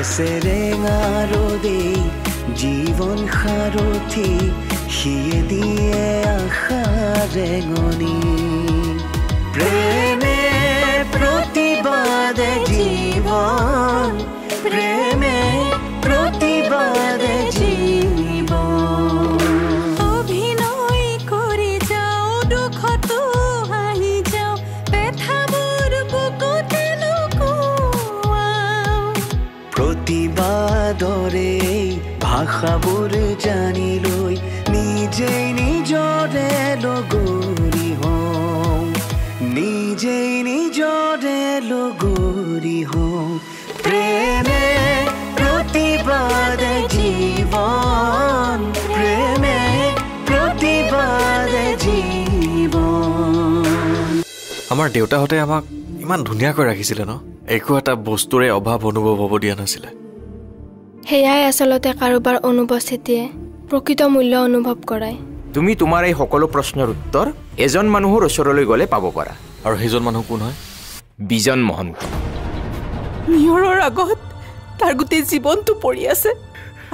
এছেৰেঙা ৰ'দে জীৱন সাৰথি সিয়ে দিয়ে আশা ৰেঙনি প্ৰেমে প্ৰতিবাদে জীৱন প্ৰেমে প্ৰতিবাদে জীৱন অভিনয় কৰি যাওঁ দুখতো হাঁহি যাওঁ পেথাবোৰ বুকুতে লুকুৱাওঁ প্ৰতিবাদৰে ভাষাবোৰ জানি লৈ নিজেই নিজৰে লগৰী হওঁ নিজেই নিজৰে লগৰী হওঁ প্ৰেমে প্ৰতিবাদে জীৱন প্ৰেমে প্ৰতিবাদে জীৱন আমাৰ দেউতাহঁতে আমাক ইমান ধুনীয়াকৈ ৰাখিছিলে ন একো এটা বস্তুৰে অভাৱ অনুভৱ হ'ব দিয়া নাছিলে সেয়াই আচলতে কাৰোবাৰ অনুপস্থিতিয়ে প্ৰকৃত মূল্য অনুভৱ কৰায় তুমি তোমাৰ এই সকলো প্ৰশ্নৰ উত্তৰ এজন মানুহৰ ওচৰলৈ গ'লে পাব পাৰা আৰু সেইজন মানুহ কোন হয় বিজন মহন্ত নিয়ৰৰ আগত তাৰ গোটেই জীৱনটো পৰি আছে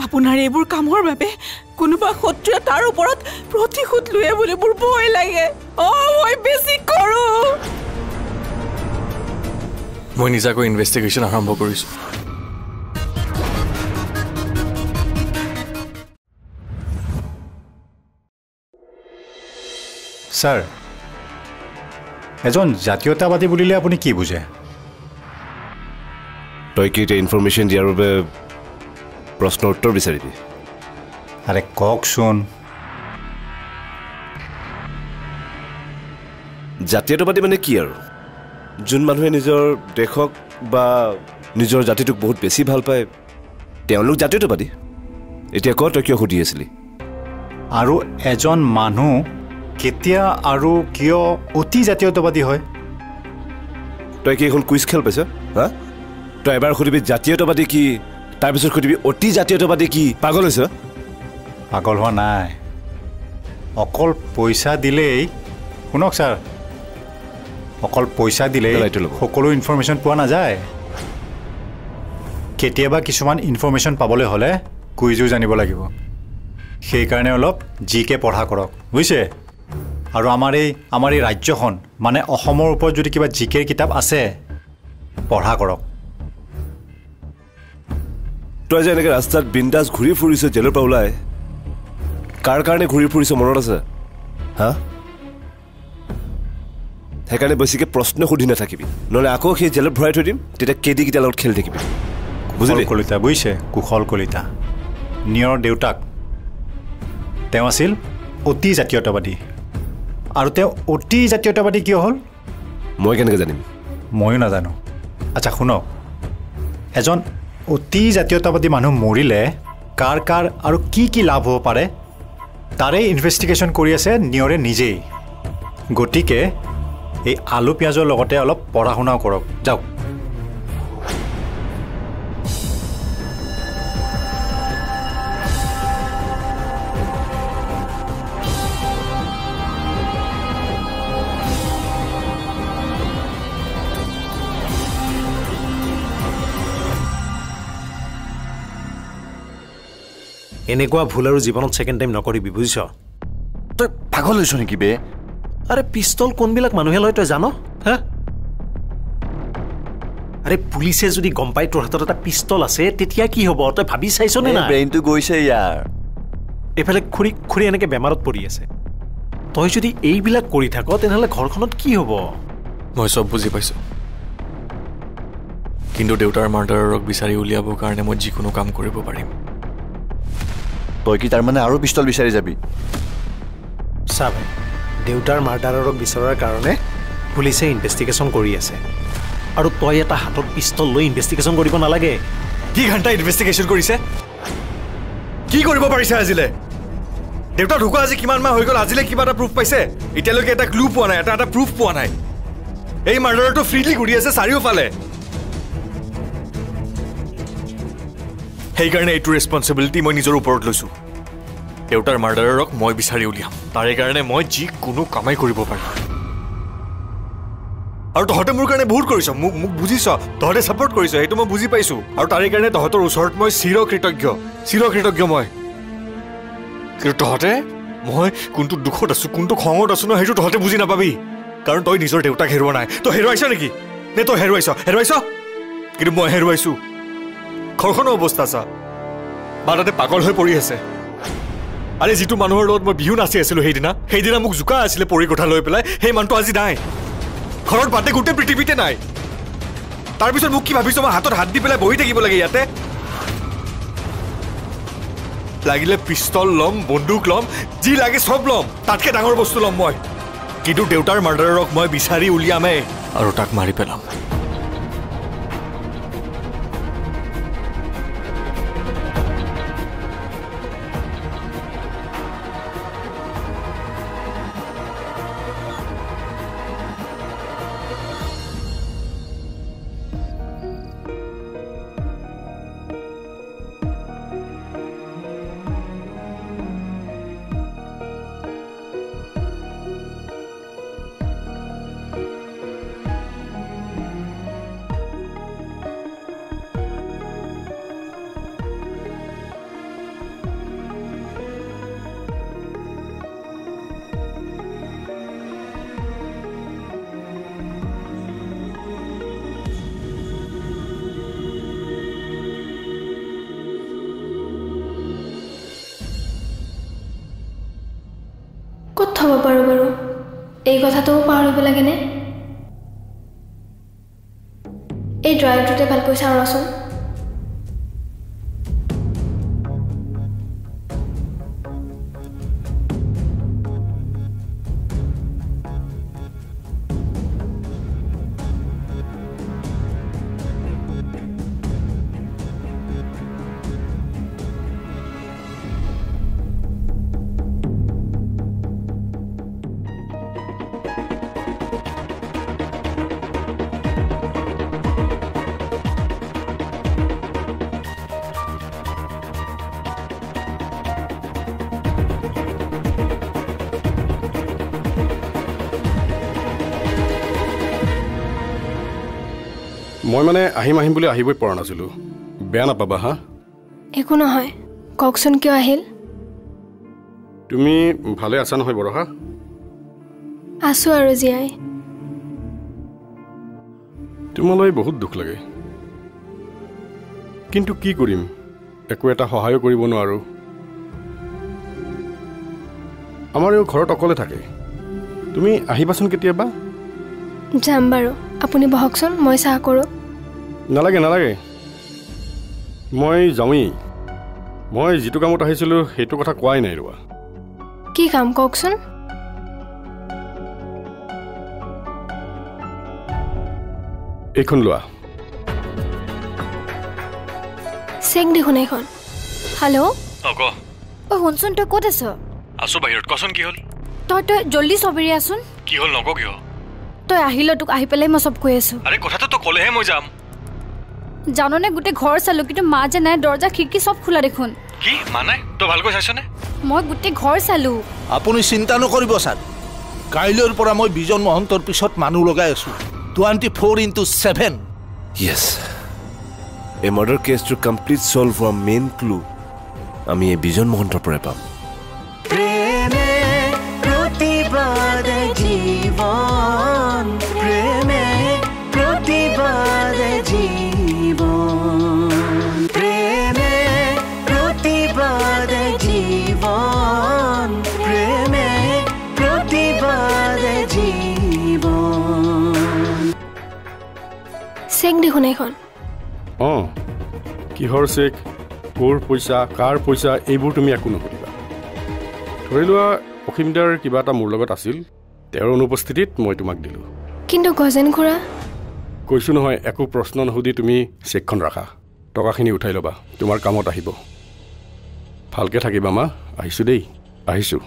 আপোনাৰ এইবোৰ কামৰ বাবে কোনোবা শত্ৰুৱে তাৰ ওপৰত প্ৰতিশোধ লয়ে বুলি মোৰ ভয় লাগে মই বেছি কৰোঁ মই নিজাকৈ ইনভেষ্টিগেশ্যন আৰম্ভ কৰিছোঁ স্যাৰ এজন জাতীয়তাবাদী বুলিলে আপুনি কি বুজে তই কি এটা ইনফৰমেশ্যন দিয়াৰ বাবে প্ৰশ্নৰ উত্তৰ বিচাৰিবি আৰে কওকচোন জাতীয়তাবাদী মানে কি আৰু যোন মানুহে নিজৰ দেশক বা নিজৰ জাতিটোক বহুত বেছি ভাল পায় তেওঁলোক জাতীয়তাবাদী এতিয়া ক তই কিয় সুধি আছিলি আৰু এজন মানুহ কেতিয়া আৰু কিয় অতি জাতীয়তাবাদী হয় তই কি এখন কুইজ খেল পাইছ হা তই এবাৰ সুধিবি জাতীয়তাবাদী কি তাৰপিছত সুধিবি অতি জাতীয়তাবাদী কি পাগল হৈছ পাগল হোৱা নাই অকল পইচা দিলেই শুনক ছাৰ অকল পইচা দিলেই সকলো ইনফৰমেশ্যন পোৱা নাযায় কেতিয়াবা কিছুমান ইনফৰমেশ্যন পাবলৈ হ'লে কুইজো জানিব লাগিব সেইকাৰণে অলপ জিকে পঢ়া কৰক বুজিছে আৰু আমাৰ এই ৰাজ্যখন মানে অসমৰ ওপৰত যদি কিবা জিকেৰ কিতাপ আছে পঢ়া কৰক তই যে এনেকৈ ৰাস্তাত বিন্দাছ ঘূৰি ফুৰিছ জেলৰ পৰা ওলাই কাৰ কাৰণে ঘূৰি ফুৰিছ মনত আছে হা সেইকাৰণে বেছিকৈ প্ৰশ্ন সুধি নাথাকিবি নহ'লে আকৌ সেই জেলত ভৰাই থৈ দিম তেতিয়া কেইদিকেইটাৰ লগত খেলি থাকিবি বুজিলি কলিতা বুজিছে কুশল কলিতা নিয়ৰৰ দেউতাক তেওঁ আছিল অতি জাতীয়তাবাদী আৰু তেওঁ অতি জাতীয়তাবাদী কিয় হ'ল মই কেনেকৈ জানিম ময়ো নাজানো আচ্ছা শুনক এজন অতি জাতীয়তাবাদী মানুহ মৰিলে কাৰ কাৰ আৰু কি লাভ হ'ব পাৰে তাৰে ইনভেষ্টিগেশ্যন কৰি আছে নিয়ৰে নিজেই গতিকে এই আলু পিঁয়াজৰ লগতে অলপ পঢ়া শুনাও কৰক যাওক এনেকুৱা ভুল আৰু জীৱনত ছেকেণ্ড টাইম নকৰিবি বুজিছ তই পাগল হৈছ নেকি বে আৰে পিষ্টল কোনবিলাক মানুহে লয় তই জান হা আৰে পুলিচে যদি গম পাই তোৰ হাতত এটা পিষ্টল আছে তেতিয়া কি হ'ব তই ভাবি চাইছ নে নাই ব্ৰেইনটো গৈছে ইয়াৰ এইফালে খুৰী খুৰী এনেকৈ বেমাৰত পৰি আছে তই যদি এইবিলাক কৰি থাক তেনেহ'লে ঘৰখনত কি হ'ব মই চব বুজি পাইছোঁ কিন্তু দেউতাৰ মাৰ্ডাৰক বিচাৰি উলিয়াবৰ কাৰণে মই যিকোনো কাম কৰিব পাৰিম তই কি তাৰমানে আৰু পিষ্টল বিচাৰি যাবি চাব দেউতাৰ মাৰ্ডাৰক বিচৰাৰ কাৰণে পুলিচে ইনভেষ্টিগেশ্যন কৰি আছে আৰু তই এটা হাতত পিষ্টল লৈ ইনভেষ্টিগেশ্যন কৰিব নালাগে কি ঘণ্টা ইনভেষ্টিগেশ্যন কৰিছে কি কৰিব পাৰিছে আজিলে দেউতা ঢুকুৱা আজি কিমান মাহ হৈ গ'ল আজিলে কিবা এটা প্ৰুফ পাইছে এতিয়ালৈকে এটা ক্লু পোৱা নাই এটা প্ৰুফ পোৱা নাই এই মাৰ্ডাৰটো ফ্ৰীলি ঘূৰি আছে চাৰিওফালে সেইকাৰণে এইটো ৰেছপনচিবিলিটি মই নিজৰ ওপৰত লৈছোঁ দেউতাৰ মাৰ্ডাৰক মই বিচাৰি উলিয়াম তাৰে কাৰণে মই যিকোনো কামেই কৰিব পাৰিম আৰু তহঁতে মোৰ কাৰণে বহুত কৰিছ মোক বুজিছ তহঁতে ছাপোৰ্ট কৰিছ এইটো মই বুজি পাইছোঁ আৰু তাৰে কাৰণে তহঁতৰ ওচৰত মই চিৰকৃতজ্ঞ মই কিন্তু তহঁতে মই কোনটো দুখত আছোঁ কোনটো খঙত আছোঁ ন সেইটো তহঁতে বুজি নাপাবি কাৰণ তই নিজৰ দেউতাক হেৰুৱা নাই তই হেৰুৱাইছ নেকি নে তই হেৰুৱাইছ কিন্তু মই হেৰুৱাইছোঁ ঘৰখনৰ অৱস্থা চা বা তাতে পাগল হৈ পৰি আছে আৰে যিটো মানুহৰ লগত মই বিহু নাচি আছিলোঁ সেইদিনা মোক জোকা আছিলে পৰি কথা লৈ পেলাই সেই মানুহটো আজি নাই ঘৰত বাদে গোটেই পৃথিৱীতে নাই তাৰপিছত মোক কি ভাবিছ মই হাতত হাত দি পেলাই বহি থাকিব লাগে ইয়াতে লাগিলে পিষ্টল ল'ম বন্দুক ল'ম যি লাগে চব ল'ম তাতকৈ ডাঙৰ বস্তু ল'ম মই কিন্তু দেউতাৰ মাৰ্ডাৰক মই বিচাৰি উলিয়ামেই আৰু তাক মাৰি পেলাম ক'ত থ'ব পাৰোঁ বাৰু এই কথাটোও পাহৰিব লাগেনে এই ড্ৰাইভটোতে ভালকৈ চাওঁ ৰচোন মই মানে আহিম বুলি আহিবই পৰা নাছিলোঁ বেয়া নাপাবা হা একো নহয় কওকচোন কিয় আহিল তুমি ভালে আছা নহয় বৰহা আছোঁ আৰু জীয়াই তোমালৈ বহুত দুখ লাগে কিন্তু কি কৰিম একো এটা সহায় কৰিব নোৱাৰো আমাৰ এই ঘৰত অকলে থাকে তুমি আহিবাচোন কেতিয়াবা যাম বাৰু আপুনি বহকচোন মই চাহ কৰোঁ নালাগে মই যাওঁৱেই মই যিটো কামত আহিছিলোঁ সেইটো কথা কোৱাই নাই ৰবা কি কাম কওকচোন এইখন লোৱা চেক দেখোন এইখন হেল্ল' ক শুনচোন তই ক'ত আছ আছোঁ বাহিৰত কচোন কি হ'ল তই জল্দি চবেৰি আছোন কি হ'ল নক কিয় তই আহিল তোক আহি পেলাই মই চব কৈ আছোঁ আৰে কথাটো তই ক'লেহে মই যাম জাননে গোটেই ঘৰ চালোঁ কিন্তু মা যে নাই দৰ্জা খিৰিকী চব খোলা দেখোন কি মা নাই তই ভালকৈ চাইছনে মই গোটেই ঘৰ চালোঁ আপুনি চিন্তা নকৰিব ছাৰ কাইলৈৰ পৰা মই বিজন মহন্তৰ পিছত মানুহ লগাই আছোঁ 24/7 ইয়েছ এই মাৰ্ডাৰ কেছটো কমপ্লিট ছল্ভ হোৱা মেইন ক্লু আমি এই বিজন মহন্তৰ পৰাই পাম প্ৰেমে প্ৰতিবাদ জীৱন প্ৰেমে প্ৰতিবাদ জীৱন প্ৰেমে প্ৰতিবাদ জীৱন প্ৰেমে প্ৰতিবাদ জীৱন চেক দেখোন এইখন কিহৰ চেক ক'ৰ পইচা কাৰ পইচা এইবোৰ তুমি একো নকৰিবা ধৰি লোৱা অসীমদাৰ কিবা এটা মোৰ লগত আছিল তেওঁৰ অনুপস্থিতিত মই তোমাক দিলোঁ কিন্তু গজেন খুৰা কৈছোঁ নহয় একো প্ৰশ্ন নুসুধি তুমি চেকখন ৰাখা টকাখিনি উঠাই ল'বা তোমাৰ কামত আহিব ভালকৈ থাকিবা মা আহিছোঁ দেই আহিছোঁ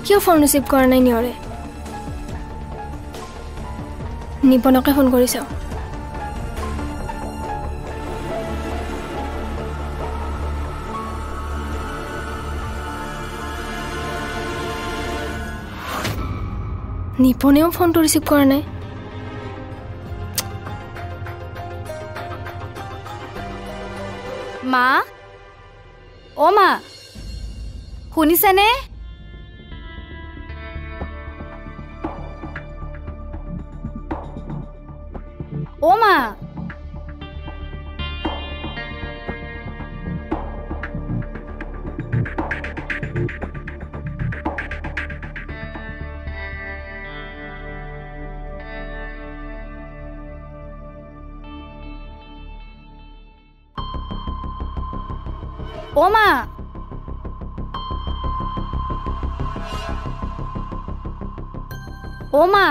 কিয় ফোন ৰিচিভ কৰা নাই নিয়ৰে নিপনকে ফোন কৰিছ নিপনেও ফোনটো ৰিচিভ কৰা নাই মা অ মা শুনিছেনে অ মা অ মা অ মা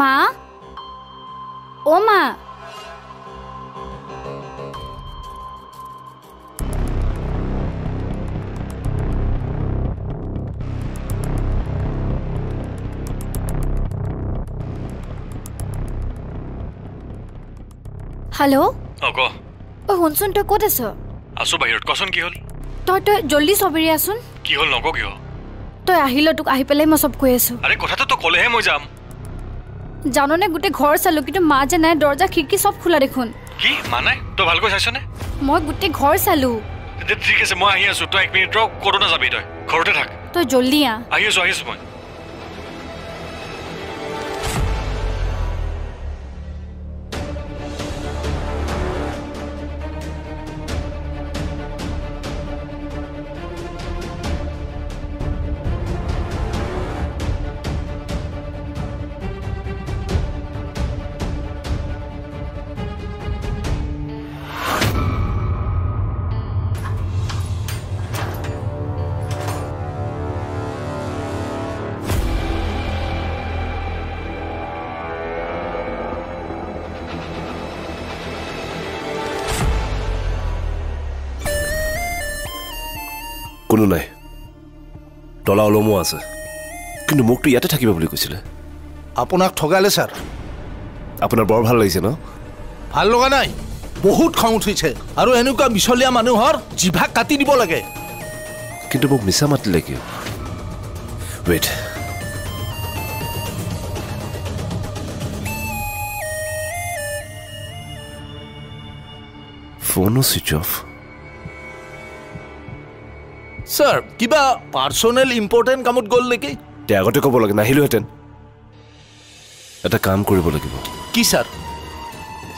মা অ মা হেল্ল' অ শুনচোন তই ক'ত আছ আছো বাহিৰত কচোন কি হ'ল তই জল্দি চবেৰি আছোন কি হ'ল নক কিয় তই আহিল তোক আহি পেলাই মই চব কৈ আছো আৰে কথাটো তো ক'লেহে মই যাম জাননে গোটেই ঘৰ চালো কিন্তু মা যে নাই দৰ্জা খিৰিকী চব খোলা দেখোন কি মা নাই তই ভালকৈ চাইছনে মই গোটেই ঘৰ চালো ঠিক আছে মই আহি আছো তই 1 মিনিট ৰ ক'তো নাযাবি তই ঘৰতে থাক তই জল্দি আহি আছো মই কোনো নাই তলা অলমো আছে কিন্তু মোকতো ইয়াতে থাকিব বুলি কৈছিলে আপোনাক ঠগালে ছাৰ আপোনাৰ বৰ ভাল লাগিছে ন ভাল লগা নাই বহুত খং উঠিছে আৰু এনেকুৱা মিছলীয়া মানুহৰ জিভা কাটি দিব লাগে কিন্তু মোক মিছা মাতিলে কিয় ৱেইট ফোনো ছুইচ অফ ছাৰ কিবা পাৰ্চনেল ইম্পৰ্টেণ্ট কামত গ'ল নেকি তে আগতে ক'ব লাগে নাহিলোহেঁতেন এটা কাম কৰিব লাগিব কি ছাৰ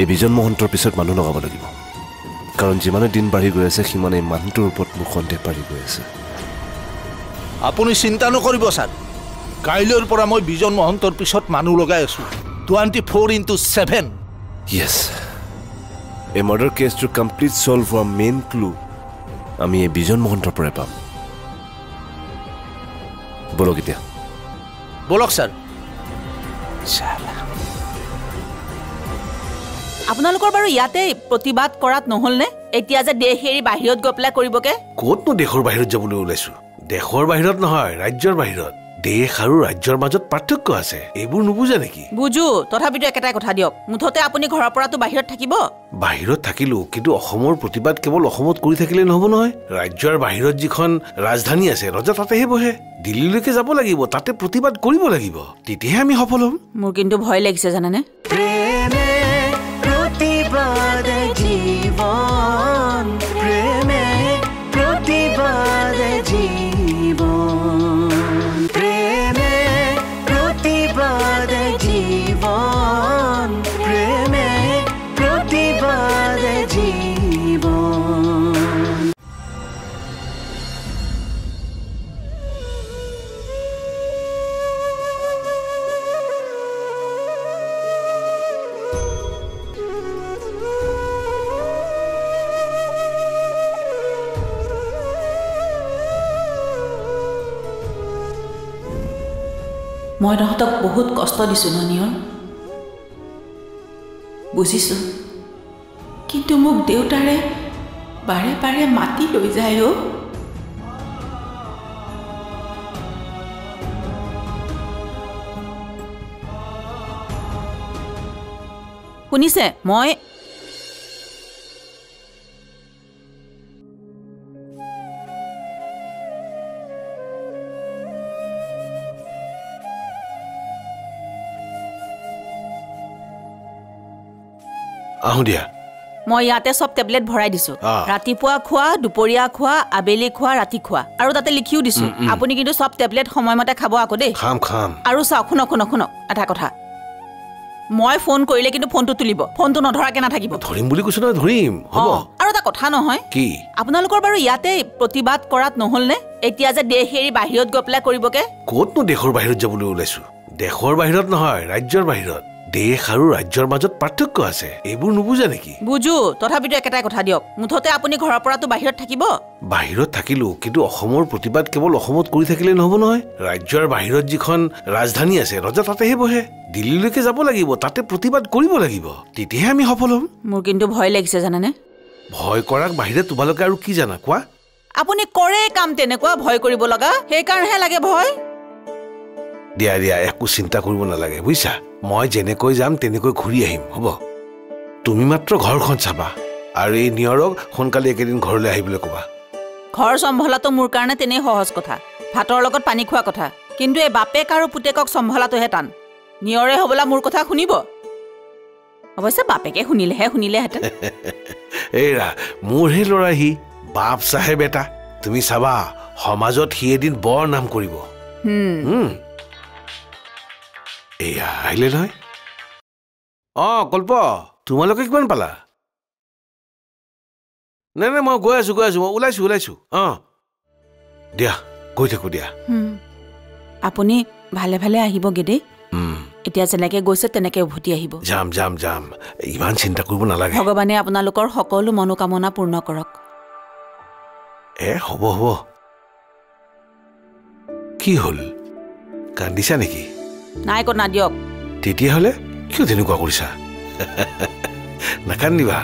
এই বিজন মহন্তৰ পিছত মানুহ লগাব লাগিব কাৰণ যিমানে দিন বাঢ়ি গৈ আছে সিমানে মানুহটোৰ ওপৰত মোক সন্দেহ বাঢ়ি গৈ আছে আপুনি চিন্তা নকৰিব ছাৰ কাইলৈৰ পৰা মই বিজন মহন্তৰ পিছত মানুহ লগাই আছো 24/7 য়েছ এই মাৰ্ডাৰ কেছটো কমপ্লিট ছল্ভ হোৱা মেইন ক্লু আমি এই বিজন মহন্তৰ পৰাই পাম বলক এতিয়া বলক ছাৰ আপোনালোকৰ বাৰু ইয়াতে প্ৰতিবাদ কৰাত নহল নে এতিয়া যে দেশ এৰি বাহিৰত গৈ পেলাই কৰিবকে ক'তনো দেশৰ বাহিৰত যাবলৈ ওলাইছো দেশৰ বাহিৰত নহয় ৰাজ্যৰ বাহিৰত দেশ আৰু ৰাজ্যৰ মাজত পাৰ্থক্য আছে এইবোৰ নুবুজা নেকি বুজো তথাপিতো একেটাই কথা দিয়ক মুঠতে আপুনি ঘৰৰ পৰাতো বাহিৰত থাকিব বাহিৰত থাকিলো কিন্তু অসমৰ প্ৰতিবাদ কেৱল অসমত কৰি থাকিলে নহব নহয় ৰাজ্যৰ বাহিৰত যিখন ৰাজধানী আছে ৰজা তাতেহে বহে দিল্লীলৈকে যাব লাগিব তাতে প্ৰতিবাদ কৰিব লাগিব তেতিয়াহে আমি সফল হ'ম মোৰ কিন্তু ভয় লাগিছে জানানে প্ৰেমে প্ৰতিবাদ জীৱন প্ৰেমে প্ৰতিবাদ জীৱন প্ৰেমে প্ৰতিবাদ জীৱন প্ৰেমে প্ৰতিবাদ জীৱন মই তহঁতক বহুত কষ্ট দিছোঁ ন নিয়ৰ বুজিছোঁ কিন্তু মোক দেউতাৰে বাৰে বাৰে মাতি লৈ যায় অ' শুনিছে মই আহো দিয়া মই ইয়াতে সব টেবলেট ভৰাই দিছো ৰাতিপুৱা খোৱা দুপৰীয়া খোৱা আবেলি খোৱা ৰাতি খোৱা আৰু তাতে লিখিও দিছো আপুনি কিন্তু সব টেবলেট সময়মতে খাব আকৌ দেই খাম আৰু চাওক শুনক এটা কথা মই ফোন কৰিলে কিন্তু ফোনটো তুলিব ফোনটো নধৰাকে নাথাকিব ধৰিম বুলি কৈছো নহয় ধৰিম হ'ব আৰু এটা কথা নহয় কি আপোনালোকৰ বাৰু ইয়াতে প্ৰতিবাদ কৰাত নহল নে এতিয়া যে দেশ এৰি বাহিৰত গৈ পেলাই কৰিবকে ক'তনো দেশৰ বাহিৰত যাবলৈ ওলাইছো দেশৰ বাহিৰত নহয় ৰাজ্যৰ বাহিৰত দেশ আৰু ৰাজ্যৰ মাজত পাৰ্থক্য আছে এইবোৰ নুবুজা নেকি বুজো তথাপিতো একেটাই কথা দিয়ক মুঠতে আপুনি ঘৰৰ পৰাতো বাহিৰত থাকিব বাহিৰত থাকিলো কিন্তু অসমৰ প্ৰতিবাদ কেৱল অসমত কৰি থাকিলে নহব নহয় ৰাজ্যৰ বাহিৰত যিখন ৰাজধানী আছে ৰজা তাতেহে বহে দিল্লীলৈকে যাব লাগিব তাতে প্ৰতিবাদ কৰিব লাগিব তেতিয়াহে আমি সফল হ'ম মোৰ কিন্তু ভয় লাগিছে জানানে ভয় কৰাক বাহিৰে তোমালোকে আৰু কি জানা কোৱা আপুনি কৰে কাম তেনেকুৱা ভয় কৰিব লগা সেইকাৰণেহে লাগে ভয় দিয়া একো চিন্তা কৰিব নালাগে বুজিছা মই যেনেকৈ যাম তেনেকৈ ঘূৰি আহিম হ'ব তুমি মাত্ৰ ঘৰখন চাবা আৰু এই নিয়ৰক সোনকালে একেদিন ঘৰলৈ আহিবলৈ ক'বা ঘৰ সম্ভলাটো মোৰ কাৰণে তেনেই সহজ কথা ভাতৰ লগত পানী খোৱা কথা কিন্তু এই বাপেক আৰু পুতেকক সম্ভলাটোহে টান নিয়ৰে হ'বলা মোৰ কথা শুনিব অৱশ্যে বাপেকে শুনিলেহেঁতেন এইৰা মোৰহে ল'ৰাহি বাপ চাহেব এটা তুমি চাবা সমাজত সি এদিন বৰ নাম কৰিব এয়া আহিলে নহয় কল্প তোমালোকে কিমান পালা নাই মই গৈ আছো মই ওলাইছো দিয়া গৈ থাকো দিয়া আপুনি ভালে ভালে আহিবগে দেই এতিয়া যেনেকে গৈছে তেনেকে উভতি আহিব যাম ইমান চিন্তা কৰিব নালাগে ভগৱানে আপোনালোকৰ সকলো মনোকামনা পূৰ্ণ কৰক হ'ব কি হ'ল কান্দিছা নেকি নাই কনা দিয়ক তেতিয়াহ'লে কিয় তেনেকুৱা কৰিছা নাকান্দিবা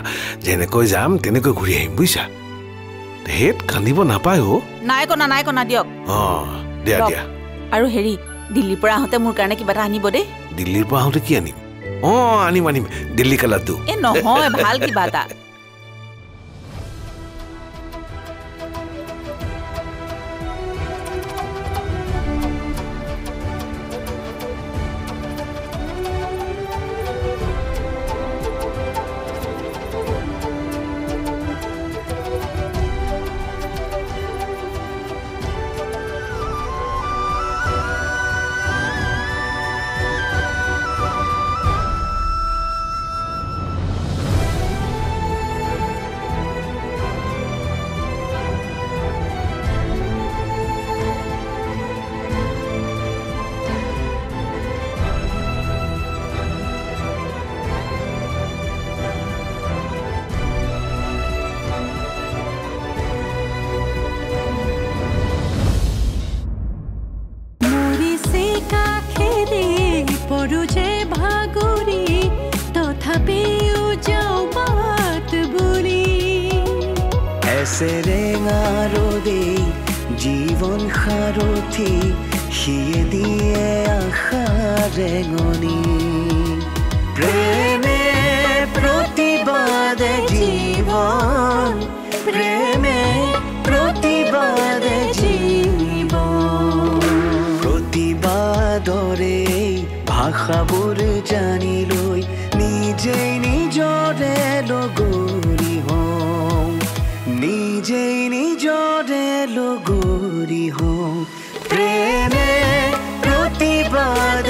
যেনেকৈ যাম তেনেকৈ ঘূৰি আহিম বুজিছা হেত কান্দিব নাপায় নাই কনা দিয়ক দিয়া আৰু হেৰি দিল্লীৰ পৰা আহোঁতে মোৰ কাৰণে কিবা এটা আনিব দেই দিল্লীৰ পৰা আহোঁতে কি আনিম আনিম দিল্লী কালাৰটো নহয় ভাল কিবা এটা জীবন সাৰথি সিয়ে দিয়ে আশা ৰেঙনি প্ৰেমে প্ৰতিবাদ জীবন প্ৰেমে প্ৰতিবাদ জীবন প্ৰতিবাদৰে ভাষাবোৰ জানি লৈ নিজেই নিজৰে লগৰী হওঁ নিজেই নিজৰে লগৰী হওঁ প্ৰেমে প্ৰতিবাদ